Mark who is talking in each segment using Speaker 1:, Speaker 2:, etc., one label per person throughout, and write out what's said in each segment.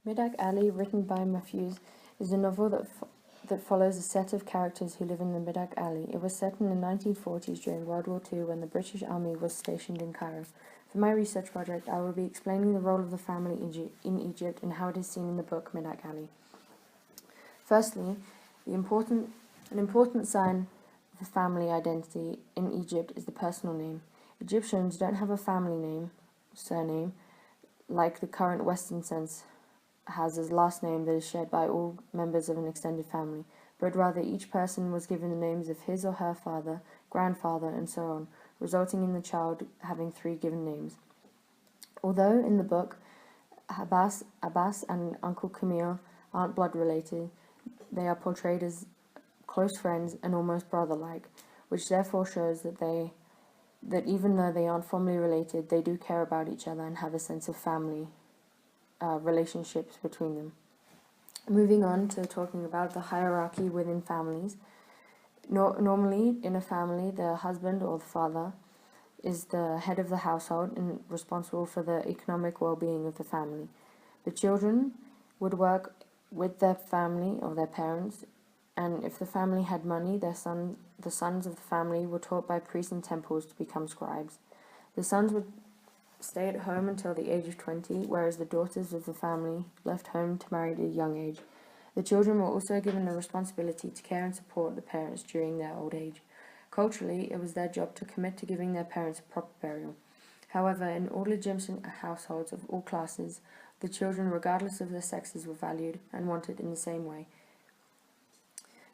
Speaker 1: Medak Ali, written by Mahfouz, is a novel that follows a set of characters who live in the Medak Ali. It was set in the 1940s during World War II when the British Army was stationed in Cairo. For my research project, I will be explaining the role of the family in Egypt and how it is seen in the book Medak Ali. Firstly, an important sign of a family identity in Egypt is the personal name. Egyptians don't have a family surname, like the current Western sense has as last name that is shared by all members of an extended family, but rather each person was given the names of his or her father, grandfather, and so on, resulting in the child having 3 given names. Although in the book, Abbas and Uncle Camille aren't blood related, they are portrayed as close friends and almost brother-like, which therefore shows that even though they aren't formally related, they do care about each other and have a sense of family relationships between them. Moving on to talking about the hierarchy within families. Normally, in a family, the husband or the father is the head of the household and responsible for the economic well-being of the family. The children would work with their family or their parents, and if the family had money, the sons of the family were taught by priests in temples to become scribes. The sons would stay at home until the age of 20, whereas the daughters of the family left home to marry at a young age. The children were also given the responsibility to care and support the parents during their old age. Culturally, it was their job to commit to giving their parents a proper burial. However, in all Egyptian households of all classes, the children, regardless of their sexes, were valued and wanted in the same way.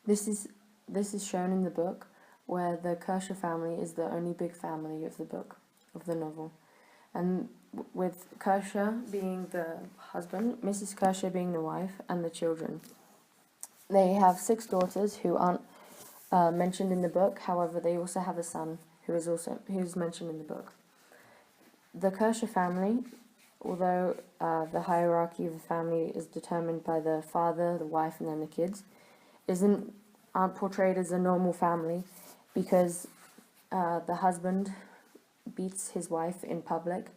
Speaker 1: This is shown in the book, where the Kersha family is the only big family of the novel. And with Kersha being the husband, Mrs. Kersha being the wife, and the children. They have 6 daughters who aren't mentioned in the book. However, they also have a son who's mentioned in the book. The Kersha family, although the hierarchy of the family is determined by the father, the wife, and then the kids, aren't portrayed as a normal family because the husband beats his wife in public.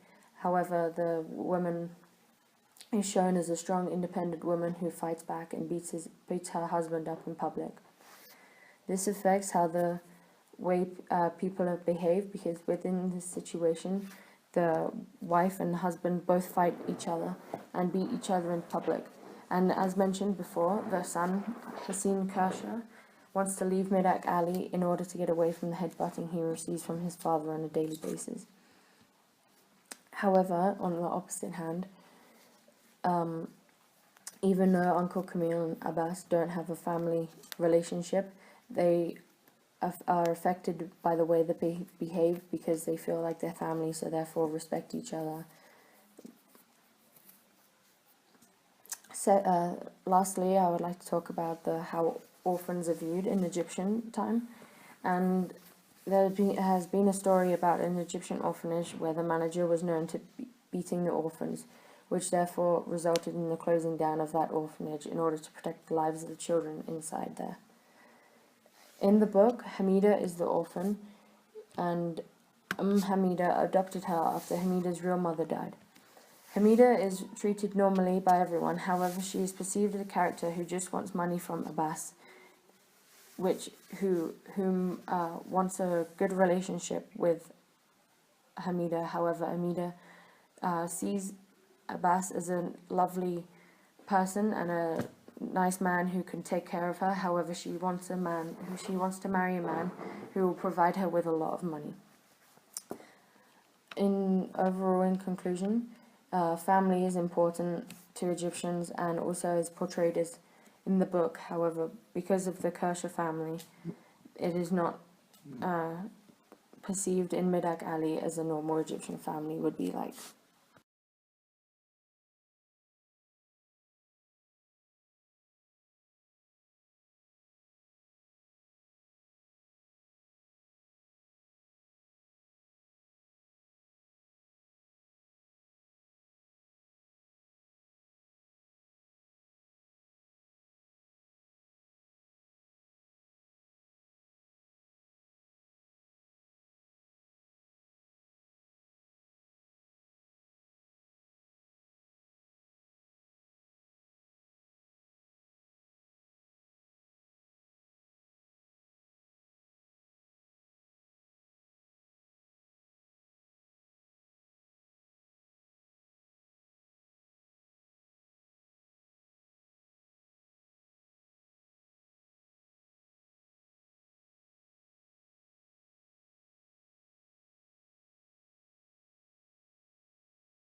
Speaker 1: However, the woman is shown as a strong, independent woman who fights back and beats her husband up in public. This affects how the way people behave, because within this situation, the wife and the husband both fight each other and beat each other in public. And as mentioned before, the son, Hassan Kersha, wants to leave Medak Ali in order to get away from the headbutting he receives from his father on a daily basis. However, on the opposite hand, even though Uncle Camille and Abbas don't have a family relationship, they are affected by the way they behave because they feel like they're family, so therefore respect each other. Lastly, I would like to talk about how orphans are viewed in Egyptian time, and there has been a story about an Egyptian orphanage where the manager was known to be beating the orphans, which therefore resulted in the closing down of that orphanage in order to protect the lives of the children inside there. In the book, Hamida is the orphan, and Hamida adopted her after Hamida's real mother died. Hamida is treated normally by everyone, however she is perceived as a character who just wants money from Abbas, whom wants a good relationship with Hamida. However, Hamida sees Abbas as a lovely person and a nice man who can take care of her. However, she wants to marry a man who will provide her with a lot of money. In conclusion, family is important to Egyptians and also is portrayed as in the book. However, because of the Kersha family, it is not perceived in Medak Ali as a normal Egyptian family would be like.